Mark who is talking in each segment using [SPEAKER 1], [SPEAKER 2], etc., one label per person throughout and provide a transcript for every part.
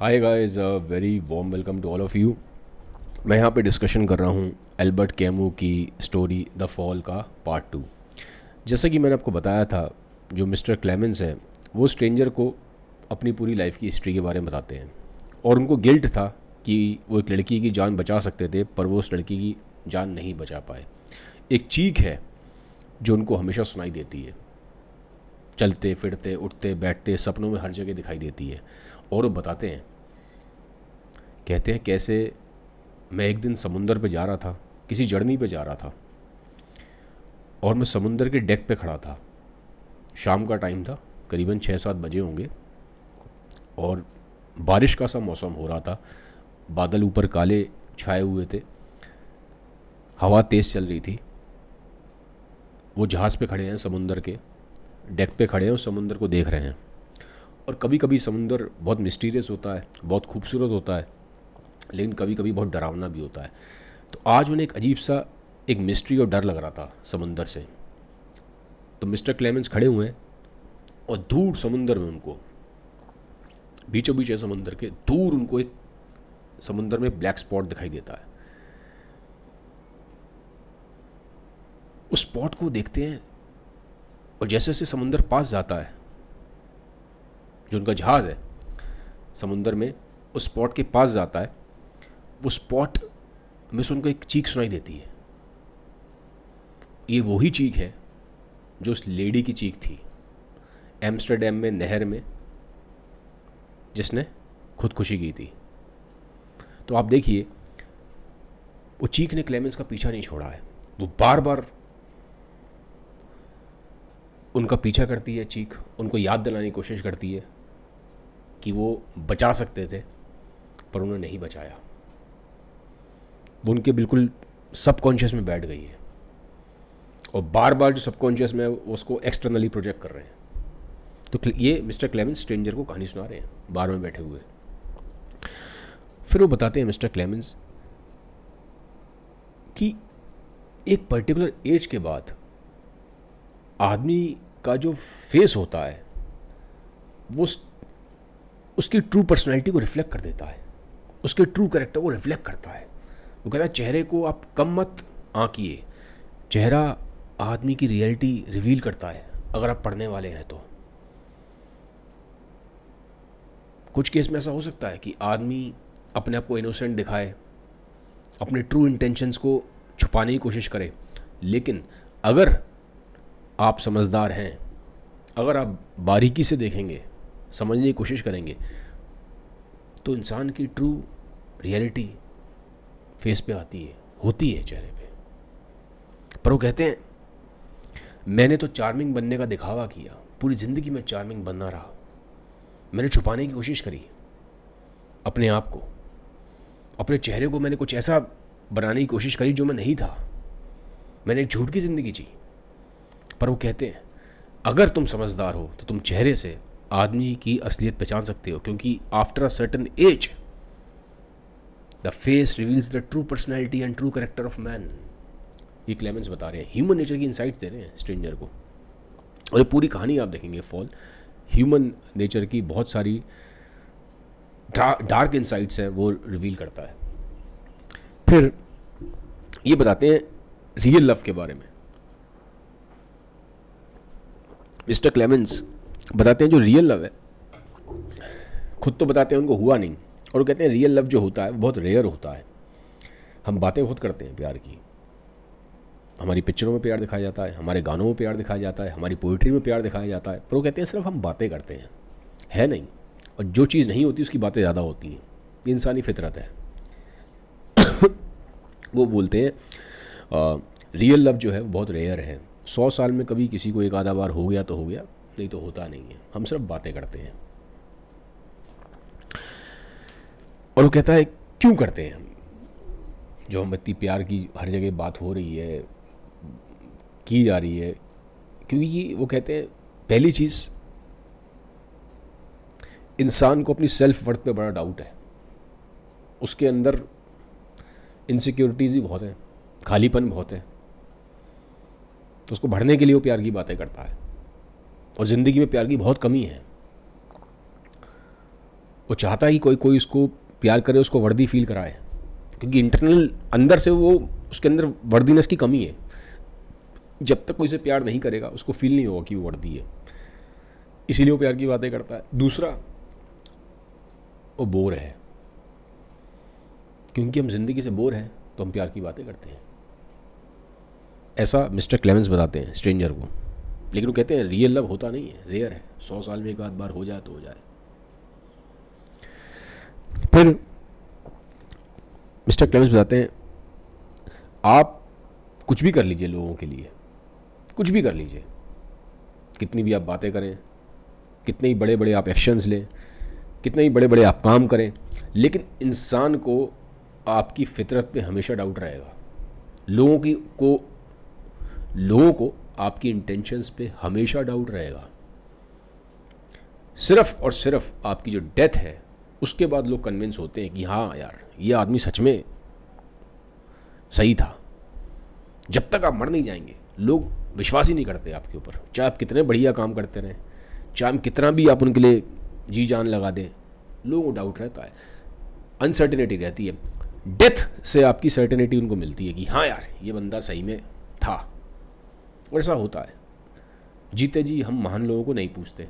[SPEAKER 1] Hi guys, very warm welcome to all of you. मैं यहाँ पे डिस्कशन कर रहा हूँ एल्बर्ट कैमू की स्टोरी द फॉल का पार्ट 2। जैसा कि मैंने आपको बताया था, जो मिस्टर क्लेमेंस है वो स्ट्रेंजर को अपनी पूरी लाइफ की हिस्ट्री के बारे में बताते हैं और उनको गिल्ट था कि वो एक लड़की की जान बचा सकते थे पर वो उस लड़की की जान नहीं बचा पाए। एक चीख है जो उनको हमेशा सुनाई देती है, चलते फिरते उठते बैठते सपनों में हर जगह दिखाई देती है। और वो बताते हैं, कहते हैं कैसे मैं एक दिन समुंदर पे जा रहा था, किसी जर्नी पे जा रहा था और मैं समुंदर के डेक पे खड़ा था। शाम का टाइम था, करीबन 6-7 बजे होंगे और बारिश का सा मौसम हो रहा था। बादल ऊपर काले छाए हुए थे, हवा तेज़ चल रही थी। वो जहाज़ पे खड़े हैं, समुंदर के डेक पे खड़े हैं और समुंदर को देख रहे हैं। और कभी कभी समुंदर बहुत मिस्टीरियस होता है, बहुत खूबसूरत होता है, लेकिन कभी कभी बहुत डरावना भी होता है। तो आज उन्हें एक अजीब सा एक मिस्ट्री और डर लग रहा था समुंदर से। तो मिस्टर क्लेमेंस खड़े हुए हैं और दूर समुंदर में उनको, बीचों बीच है समुंदर के, दूर उनको एक समुंदर में ब्लैक स्पॉट दिखाई देता है। उस स्पॉट को देखते हैं और जैसे जैसे समुंदर पास जाता है, जो उनका जहाज़ है समुंदर में उस स्पॉट के पास जाता है, वो स्पॉट में से उनको एक चीख सुनाई देती है। ये वही चीख है जो उस लेडी की चीख थी एम्स्टर्डम में नहर में, जिसने खुदकुशी की थी। तो आप देखिए, वो चीख ने क्लेमेंस का पीछा नहीं छोड़ा है। वो बार बार उनका पीछा करती है, चीख उनको याद दिलाने की कोशिश करती है कि वो बचा सकते थे पर उन्होंने नहीं बचाया। वो उनके बिल्कुल सबकॉन्शियस में बैठ गई है और बार बार जो सबकॉन्शियस में है उसको एक्सटर्नली प्रोजेक्ट कर रहे हैं। तो ये मिस्टर क्लेमेंस स्ट्रेंजर को कहानी सुना रहे हैं बार में बैठे हुए। फिर वो बताते हैं मिस्टर क्लेमेंस कि एक पर्टिकुलर एज के बाद आदमी का जो फेस होता है वो उसकी ट्रू पर्सनैलिटी को रिफ्लेक्ट कर देता है, उसके ट्रू कैरेक्टर को रिफ्लेक्ट करता है। वो कहता है चेहरे को आप कम मत आंकिए, चेहरा आदमी की रियलिटी रिवील करता है अगर आप पढ़ने वाले हैं तो। कुछ केस में ऐसा हो सकता है कि आदमी अपने आप को इनोसेंट दिखाए, अपने ट्रू इंटेंशंस को छुपाने की कोशिश करे, लेकिन अगर आप समझदार हैं, अगर आप बारीकी से देखेंगे, समझने की कोशिश करेंगे, तो इंसान की ट्रू रियलिटी फेस पे आती है, होती है चेहरे पे। पर वो कहते हैं मैंने तो चार्मिंग बनने का दिखावा किया, पूरी ज़िंदगी में चार्मिंग बनना रहा। मैंने छुपाने की कोशिश करी अपने आप को, अपने चेहरे को मैंने कुछ ऐसा बनाने की कोशिश करी जो मैं नहीं था। मैंने एक झूठ की ज़िंदगी जी। पर वो कहते हैं अगर तुम समझदार हो तो तुम चेहरे से आदमी की असलियत पहचान सकते हो, क्योंकि after a certain age the face reveals the true personality and true character of man. ये क्लेमेंस बता रहे हैं, ह्यूमन नेचर की इंसाइट्स दे रहे हैं स्ट्रेंजर को। और ये पूरी कहानी आप देखेंगे फॉल, ह्यूमन नेचर की बहुत सारी डार्क इंसाइट्स हैं वो रिवील करता है। फिर ये बताते हैं रियल लव के बारे में। मिस्टर क्लेमेंस बताते हैं जो रियल लव है, खुद तो बताते हैं उनको हुआ नहीं, और वो कहते हैं रियल लव जो होता है वो बहुत रेयर होता है। हम बातें बहुत करते हैं प्यार की, हमारी पिक्चरों में प्यार दिखाया जाता है, हमारे गानों में प्यार दिखाया जाता है, हमारी पोइट्री में प्यार दिखाया जाता है, पर वो कहते हैं सिर्फ हम बातें करते हैं, है नहीं। और जो चीज़ नहीं होती उसकी बातें ज़्यादा होती हैं, ये इंसानी फितरत है। वो बोलते हैं रियल लव जो है वो बहुत रेयर है। 100 साल में कभी किसी को एक आधा बार हो गया तो हो गया, नहीं तो होता नहीं है। हम सिर्फ बातें करते हैं। और वो कहता है क्यों करते हैं हम, जो हम इतनी प्यार की हर जगह बात हो रही है, की जा रही है, क्योंकि वो कहते हैं पहली चीज़, इंसान को अपनी सेल्फ वर्थ पे बड़ा डाउट है। उसके अंदर इनसिक्योरिटीज़ ही बहुत है, खालीपन बहुत है, तो उसको भरने के लिए वो प्यार की बातें करता है। और ज़िंदगी में प्यार की बहुत कमी है। वो चाहता है कि कोई कोई उसको प्यार करे, उसको वर्दी फील कराए, क्योंकि इंटरनल अंदर से वो उसके अंदर वर्दीनेस की कमी है। जब तक कोई उसे प्यार नहीं करेगा उसको फील नहीं होगा कि वो वर्दी है, इसीलिए वो प्यार की बातें करता है। दूसरा, वो बोर है, क्योंकि हम जिंदगी से बोर हैं तो हम प्यार की बातें करते हैं। ऐसा मिस्टर क्लेमेंस बताते हैं स्ट्रेंजर को। लेकिन वो कहते हैं रियल लव होता नहीं है, रेयर है, 100 साल में एक आध बार हो जाए तो हो जाए। फिर मिस्टर क्लेमेंस बताते हैं आप कुछ भी कर लीजिए लोगों के लिए, कुछ भी कर लीजिए, कितनी भी आप बातें करें, कितने ही बड़े बड़े आप एक्शंस लें, कितने ही बड़े बड़े आप काम करें, लेकिन इंसान को आपकी फितरत पे हमेशा डाउट रहेगा। लोगों को आपकी इंटेंशंस पे हमेशा डाउट रहेगा। सिर्फ और सिर्फ आपकी जो डेथ है उसके बाद लोग कन्विंस होते हैं कि हाँ यार ये आदमी सच में सही था। जब तक आप मर नहीं जाएंगे लोग विश्वास ही नहीं करते आपके ऊपर, चाहे आप कितने बढ़िया काम करते रहें, चाहे हम कितना भी आप उनके लिए जी जान लगा दें, लोगों को डाउट रहता है, अनसर्टेनिटी रहती है। डेथ से आपकी सर्टेनिटी उनको मिलती है कि हाँ यार ये बंदा सही में था। और ऐसा होता है। जीते जी हम महान लोगों को नहीं पूछते,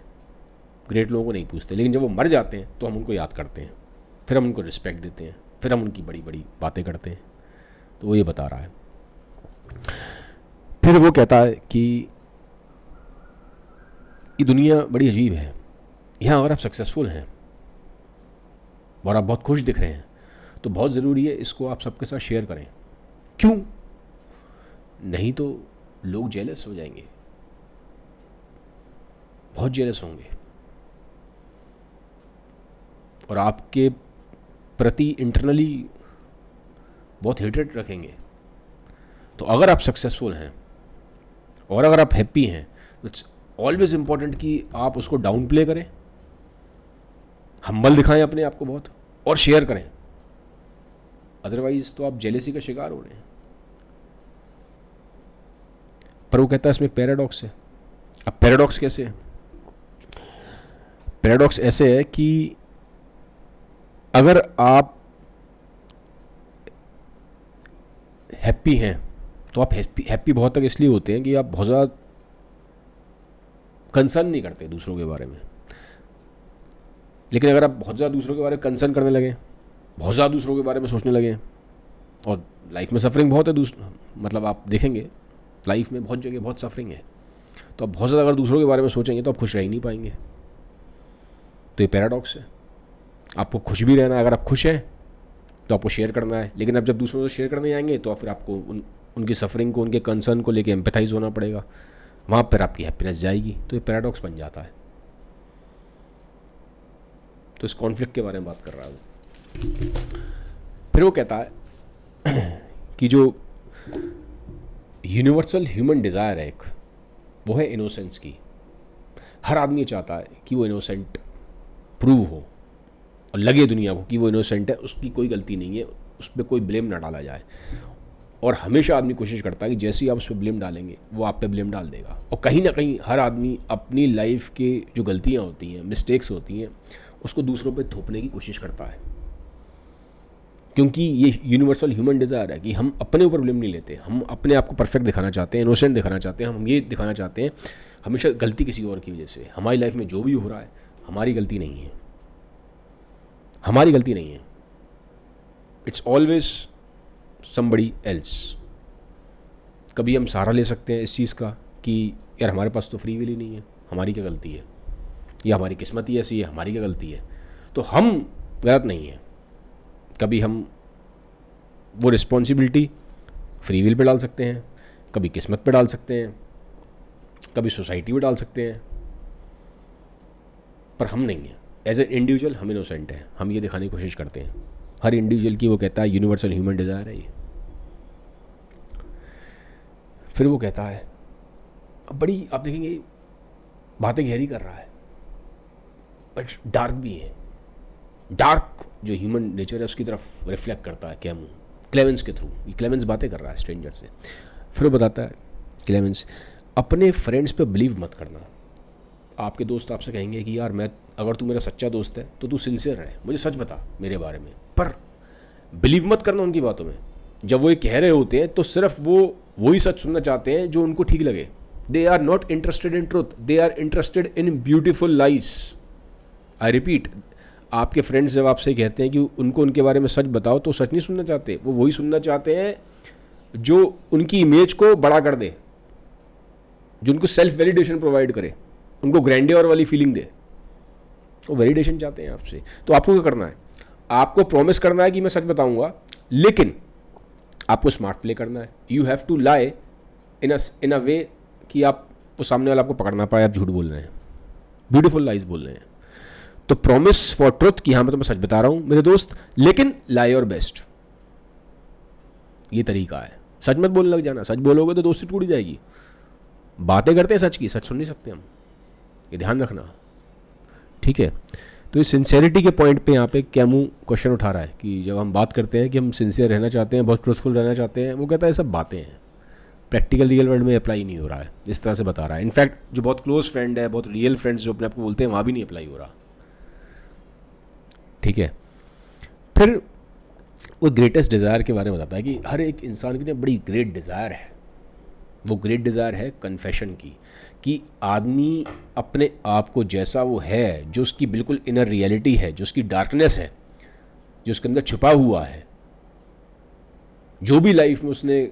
[SPEAKER 1] ग्रेट लोगों को नहीं पूछते, लेकिन जब वो मर जाते हैं तो हम उनको याद करते हैं, फिर हम उनको रिस्पेक्ट देते हैं, फिर हम उनकी बड़ी बड़ी बातें करते हैं। तो वो ये बता रहा है। फिर वो कहता है कि ये दुनिया बड़ी अजीब है, यहाँ अगर आप सक्सेसफुल हैं और आप बहुत खुश दिख रहे हैं तो बहुत ज़रूरी है इसको आप सबके साथ शेयर करें। क्यों? नहीं तो लोग जेलस हो जाएंगे, बहुत जेलस होंगे और आपके प्रति इंटरनली बहुत हेट्रेड रखेंगे। तो अगर आप सक्सेसफुल हैं और अगर आप हैप्पी हैं तो इट्स ऑलवेज इम्पॉर्टेंट कि आप उसको डाउन प्ले करें, हम्बल दिखाएं अपने आप को बहुत और शेयर करें। अदरवाइज तो आप जेलेसी का शिकार हो रहे हैं। पर वो कहता है इसमें पैराडॉक्स है। अब पैराडॉक्स कैसे है? पैराडॉक्स ऐसे है कि अगर आप हैप्पी हैं तो आप हैप्पी बहुत तक इसलिए होते हैं कि आप बहुत ज़्यादा कंसर्न नहीं करते दूसरों के बारे में। लेकिन अगर आप बहुत ज़्यादा दूसरों के बारे में कंसर्न करने लगे, बहुत ज़्यादा दूसरों के बारे में सोचने लगे, और लाइफ में सफरिंग बहुत है, मतलब आप देखेंगे लाइफ में बहुत जगह बहुत सफरिंग है, तो आप बहुत ज़्यादा अगर दूसरों के बारे में सोचेंगे तो आप खुश रह ही नहीं पाएंगे। तो ये पैराडॉक्स है। आपको खुश भी रहना है, अगर आप खुश हैं तो आपको शेयर करना है, लेकिन अब जब दूसरों से शेयर करने आएंगे तो फिर आपको उनकी सफरिंग को, उनके कंसर्न को लेके एम्पैथाइज होना पड़ेगा, वहाँ पर आपकी हैप्पीनेस जाएगी। तो ये पैराडॉक्स बन जाता है। तो इस कॉन्फ्लिक्ट के बारे में बात कर रहा हूँ। फिर वो कहता है कि जो यूनिवर्सल ह्यूमन डिज़ायर है एक, वो है इनोसेंस की। हर आदमी चाहता है कि वो इनोसेंट प्रूव हो और लगे दुनिया को कि वो इनोसेंट है, उसकी कोई गलती नहीं है, उस पर कोई ब्लेम ना डाला जाए। और हमेशा आदमी कोशिश करता है कि जैसे ही आप उस पर ब्लेम डालेंगे वो आप पे ब्लेम डाल देगा। और कहीं ना कहीं हर आदमी अपनी लाइफ के जो गलतियाँ होती हैं, मिस्टेक्स होती हैं, उसको दूसरों पे थोपने की कोशिश करता है, क्योंकि ये यूनिवर्सल ह्यूमन डिज़ायर है कि हम अपने ऊपर ब्लेम नहीं लेते। हम अपने आप को परफेक्ट दिखाना चाहते हैं, इनोसेंट दिखाना चाहते हैं। हम ये दिखाना चाहते हैं हमेशा गलती किसी और की वजह से। हमारी लाइफ में जो भी हो रहा है हमारी गलती नहीं है, हमारी गलती नहीं है। It's always somebody else. कभी हम सहारा ले सकते हैं इस चीज़ का कि यार हमारे पास तो फ्री विल ही नहीं है, हमारी क्या गलती है, या हमारी किस्मत ही ऐसी है, हमारी क्या गलती है। तो हम गलत नहीं है। कभी हम वो रिस्पॉन्सिबिलिटी फ्री विल पे डाल सकते हैं, कभी किस्मत पे डाल सकते हैं, कभी सोसाइटी पे डाल सकते हैं, पर हम नहीं हैं। एज एन इंडिविजुअल हम इनोसेंट हैं। हम ये दिखाने की कोशिश करते हैं हर इंडिविजुअल की। वो कहता है यूनिवर्सल ह्यूमन डिज़ायर है ये। फिर वो कहता है, अब बड़ी आप देखेंगे बातें गहरी कर रहा है, बट डार्क भी है। डार्क जो ह्यूमन नेचर है उसकी तरफ रिफ्लेक्ट करता है क्लेमेंस के थ्रू। ये क्लेमेंस बातें कर रहा है स्ट्रेंजर से। फिर वो बताता है क्लेमेंस, अपने फ्रेंड्स पे बिलीव मत करना। आपके दोस्त आपसे कहेंगे कि यार मैं अगर तू मेरा सच्चा दोस्त है तो तू सिंसियर है, मुझे सच बता मेरे बारे में। पर बिलीव मत करना उनकी बातों में। जब वो ये कह रहे होते हैं तो सिर्फ वो वही सच सुनना चाहते हैं जो उनको ठीक लगे। They are not interested in truth, they are interested in beautiful lies. I repeat, आपके फ्रेंड्स जब आपसे कहते हैं कि उनको उनके बारे में सच बताओ, तो सच नहीं सुनना चाहते, वो वही सुनना चाहते हैं जो उनकी इमेज को बड़ा कर दे, जो उनको सेल्फ वैलिडेशन प्रोवाइड करे, उनको ग्रैंडियर वाली फीलिंग दे। वो वैलिडेशन चाहते हैं आपसे। तो आपको क्या करना है? आपको प्रॉमिस करना है कि मैं सच बताऊंगा, लेकिन आपको स्मार्ट प्ले करना है। यू हैव टू लाई इन अ वे कि आप वो सामने वाला आपको पकड़ना पाए आप झूठ बोल रहे हैं, ब्यूटीफुल लाइज बोल रहे हैं। तो प्रॉमिस फॉर ट्रुथ कि हाँ मैं तुम्हें सच बता रहा हूं मेरे दोस्त, लेकिन लाई योर बेस्ट। ये तरीका है। सच मत बोलने लग जाना, सच बोलोगे तो दोस्ती टूट जाएगी। बातें करते हैं सच की, सच सुन नहीं सकते हम, ये ध्यान रखना, ठीक है। तो इस सिंसियरिटी के पॉइंट पे यहाँ पे कैमू क्वेश्चन उठा रहा है कि जब हम बात करते हैं कि हम सिंसियर रहना चाहते हैं, बहुत ट्रूथफुल रहना चाहते हैं, वो कहता है सब बातें हैं, प्रैक्टिकल रियल वर्ल्ड में अप्लाई नहीं हो रहा है। इस तरह से बता रहा है। इनफैक्ट जो बहुत क्लोज फ्रेंड है, बहुत रियल फ्रेंड्स जो अपने आप को बोलते हैं, वहाँ भी नहीं अप्लाई हो रहा, ठीक है। फिर वो ग्रेटेस्ट डिज़ायर के बारे में बताता है कि हर एक इंसान की ना बड़ी ग्रेट डिज़ायर है। वो ग्रेट डिज़ायर है कन्फेशन की, कि आदमी अपने आप को जैसा वो है, जो उसकी बिल्कुल इनर रियलिटी है, जो उसकी डार्कनेस है, जो उसके अंदर छुपा हुआ है, जो भी लाइफ में उसने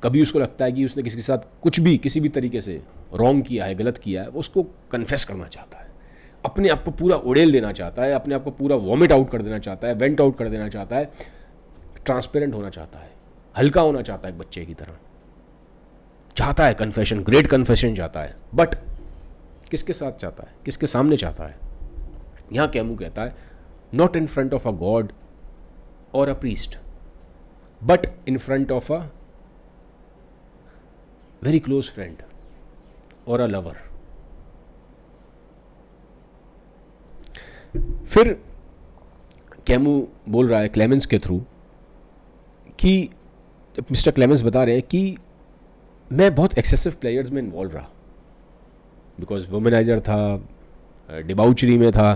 [SPEAKER 1] कभी उसको लगता है कि उसने किसी के साथ कुछ भी किसी भी तरीके से रॉन्ग किया है, गलत किया है, वो उसको कन्फेस करना चाहता है, अपने आप को पूरा उड़ेल देना चाहता है, अपने आप को पूरा वॉमिट आउट कर देना चाहता है, वेंट आउट कर देना चाहता है, ट्रांसपेरेंट होना चाहता है, हल्का होना चाहता है, एक बच्चे की तरह चाहता है कन्फेशन, ग्रेट कन्फेशन चाहता है। बट किसके साथ चाहता है, किसके सामने चाहता है? यहां कैमू कहता है not in front of a god और a priest, but in front of a very close friend और अ लवर। फिर कैमू बोल रहा है क्लेमेंस के थ्रू कि मिस्टर क्लेमेंस बता रहे हैं कि मैं बहुत एक्सेसिव प्लेयर्स में इन्वॉल्व रहा, बिकॉज वुमेनाइजर था, डिबाउचरी में था।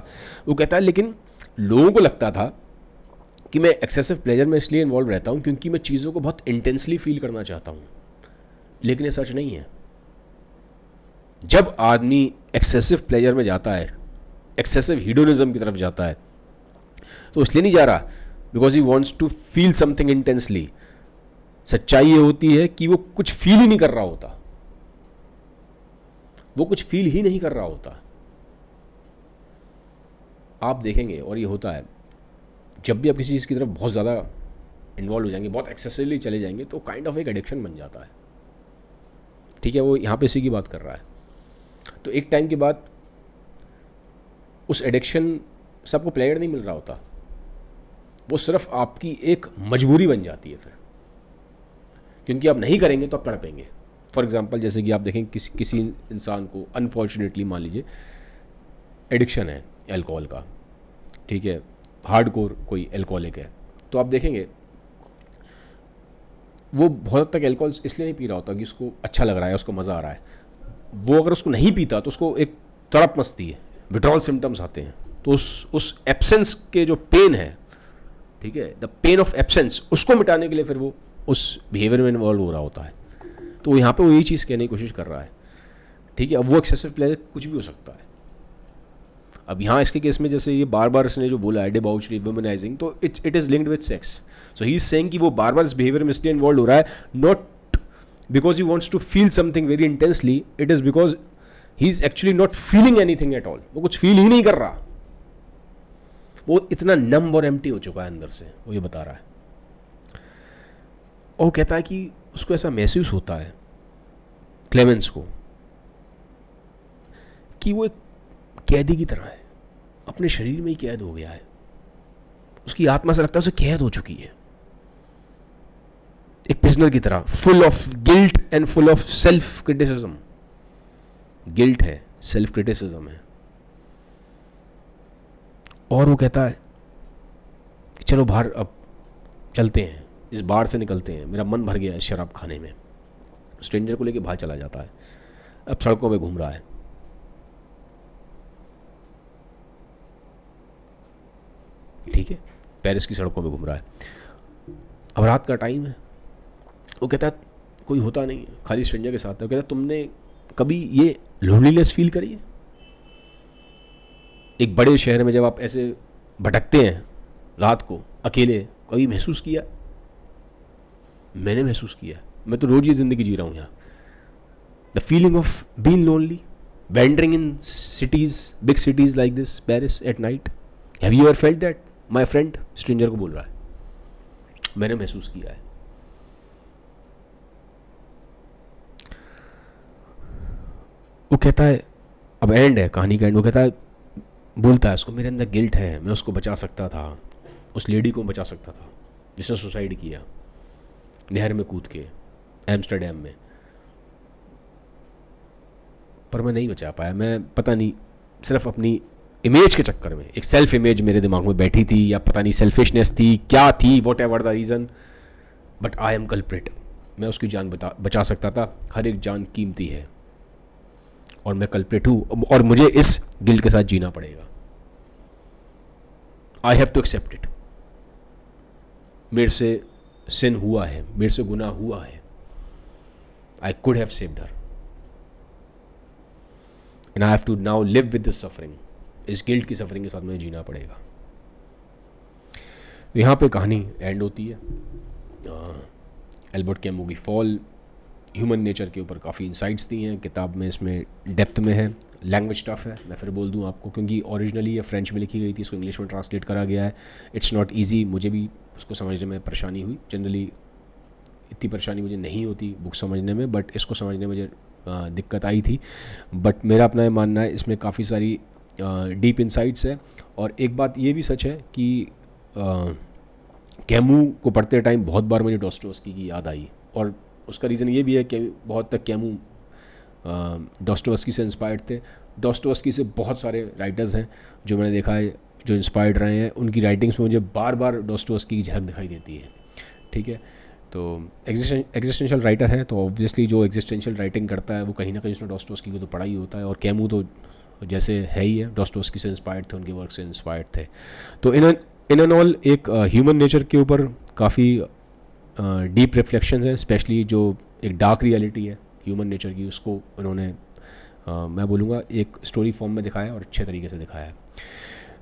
[SPEAKER 1] वो कहता है लेकिन लोगों को लगता था कि मैं एक्सेसिव प्लेजर में इसलिए इन्वॉल्व रहता हूँ क्योंकि मैं चीज़ों को बहुत इंटेंसली फील करना चाहता हूँ, लेकिन ये सच नहीं है। जब आदमी एक्सेसिव प्लेजर में जाता है, एक्सेसिव हीडोनिज्म की तरफ जाता है, तो इसलिए नहीं जा रहा because he wants to feel something intensely. सच्चाई ये होती है कि वो कुछ फील ही नहीं कर रहा होता, वो कुछ फील ही नहीं कर रहा होता। आप देखेंगे और ये होता है, जब भी आप किसी चीज़ की तरफ बहुत ज़्यादा इन्वॉल्व हो जाएंगे, बहुत एक्सेसिवली चले जाएंगे, तो काइंड ऑफ एक एडिक्शन बन जाता है, ठीक है। वो यहाँ पे इसी की बात कर रहा है। तो एक टाइम के बाद उस एडिक्शन से आपको प्लेजर नहीं मिल रहा होता, वो सिर्फ आपकी एक मजबूरी बन जाती है फिर, क्योंकि आप नहीं करेंगे तो आप तड़पेंगे। फॉर एग्जांपल जैसे कि आप देखें किसी इंसान को अनफॉर्चुनेटली मान लीजिए एडिक्शन है अल्कोहल का, ठीक है, हार्डकोर कोई अल्कोहलिक है, तो आप देखेंगे वो बहुत हद तक अल्कोहल इसलिए नहीं पी रहा होता कि उसको अच्छा लग रहा है, उसको मज़ा आ रहा है। वो अगर उसको नहीं पीता तो उसको एक तड़प मचती है, विड्रॉल सिम्टम्स आते हैं। तो उस एब्सेंस के जो पेन है, ठीक है, द पेन ऑफ एब्सेंस, उसको मिटाने के लिए फिर वो उस बिहेवियर में इन्वॉल्व हो रहा होता है। तो यहाँ पे वो यही चीज़ कहने की कोशिश कर रहा है, ठीक है। अब वो एक्सेसिव प्लेजर कुछ भी हो सकता है। अब यहाँ इसके केस में जैसे ये बार बार इसने जो बोला है डिबाउचरी, वुमेनाइजिंग, तो it is linked with sex. So he is saying कि वो बार बार इस बिहेवियर में इसलिए इन्वॉल्व हो रहा है, not because he wants to feel something very intensely, it is because he is actually not feeling anything at all. वो कुछ फील ही नहीं कर रहा, वो इतना नम और एम्प्टी हो चुका है अंदर से, वो ये बता रहा है। और वो कहता है कि उसको ऐसा महसूस होता है क्लेमेंस को कि वो एक कैदी की तरह है, अपने शरीर में ही कैद हो गया है। उसकी आत्मा से लगता है उसे कैद हो चुकी है, एक प्रिजनर की तरह, full of guilt and full of self criticism. Guilt है, सेल्फ क्रिटिसिज्म है। और वो कहता है कि चलो बाहर अब चलते हैं, इस बार से निकलते हैं, मेरा मन भर गया है शराब खाने में। स्ट्रेंजर को लेके बाहर चला जाता है, अब सड़कों पे घूम रहा है। ठीक है, पेरिस की सड़कों में घूम रहा है। अब रात का टाइम है, वो कहता है कोई होता नहीं है, खाली स्ट्रेंजर के साथ है। वो कहता है तुमने कभी ये लोनलीनेस फील करी है? एक बड़े शहर में जब आप ऐसे भटकते हैं रात को अकेले, कभी महसूस किया? मैंने महसूस किया, मैं तो रोज ये ज़िंदगी जी रहा हूँ यहाँ। The feeling of being lonely, wandering in cities, big cities like this, Paris at night. Have you ever felt that, my friend? Stranger को बोल रहा है, मैंने महसूस किया है। वो कहता है, अब एंड है कहानी का एंड, वो कहता है, बोलता है उसको, मेरे अंदर गिल्ट है, मैं उसको बचा सकता था, उस लेडी को बचा सकता था जिसने सुसाइड किया नहर में कूद के एम्स्टर्डम में, पर मैं नहीं बचा पाया। मैं पता नहीं, सिर्फ अपनी इमेज के चक्कर में, एक सेल्फ इमेज मेरे दिमाग में बैठी थी, या पता नहीं सेल्फिशनेस थी, क्या थी, what ever the reason, but I am culprit. मैं उसकी जान बचा सकता था, हर एक जान कीमती है, और मैं कल्प्रिट हूँ, और मुझे इस गिल्ट के साथ जीना पड़ेगा। I have to accept it. मेरे से सिन हुआ है, मेरे से गुनाह हुआ है। I could have saved her, and I have to now live with this suffering. इस गिल्ट की सफरिंग के साथ मुझे जीना पड़ेगा। यहाँ पे कहानी एंड होती है। एल्बर्ट कैमू की फॉल ह्यूमन नेचर के ऊपर काफ़ी इंसाइट्स दी हैं किताब में, इसमें डेप्थ में है। लैंग्वेज टफ है, मैं फिर बोल दूँ आपको, क्योंकि ओरिजिनली ये फ्रेंच में लिखी गई थी, इसको इंग्लिश में ट्रांसलेट करा गया है। इट्स नॉट ईजी, मुझे भी उसको समझने में परेशानी हुई। जनरली इतनी परेशानी मुझे नहीं होती बुक समझने में, बट इसको समझने में मुझे दिक्कत आई थी। बट मेरा अपना ये मानना है, इसमें काफ़ी सारी डीप इंसाइट्स है। और एक बात ये भी सच है कि कैमू को पढ़ते टाइम बहुत बार मुझे डॉस्टोवस्की की याद आई, और उसका रीज़न ये भी है कि बहुत तक कैमू डॉस्टोवस्की से इंस्पायर्ड थे। डॉस्टोवस्की से बहुत सारे राइटर्स हैं जो मैंने देखा है जो इंस्पायर्ड रहे हैं, उनकी राइटिंग्स में मुझे बार बार डॉस्टोवस्की की झलक दिखाई देती है। ठीक है, तो एग्जिस्टेंशियल राइटर है, तो ऑब्वियसली जो एग्जिस्टेंशियल राइटिंग करता है वो कहीं ना कहीं उसने डॉस्टोवस्की को तो पढ़ा ही होता है, और कैमू तो जैसे है ही है, डॉस्टोवस्की से इंस्पायर्ड थे, उनके वर्क से इंस्पायर्ड थे। तो इन एन ऑल एक ह्यूमन नेचर के ऊपर काफ़ी डीप रिफ्लेक्शंस हैं, स्पेशली जो एक डार्क रियलिटी है ह्यूमन नेचर की, उसको उन्होंने मैं बोलूँगा एक स्टोरी फॉर्म में दिखाया और अच्छे तरीके से दिखाया है।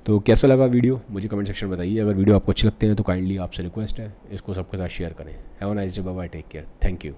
[SPEAKER 1] तो कैसा लगा वीडियो मुझे कमेंट सेक्शन में बताइए। अगर वीडियो आपको अच्छे लगते हैं तो काइंडली आपसे रिक्वेस्ट है इसको सबके साथ शेयर करें। Have a nice day, bye bye, take care, thank you.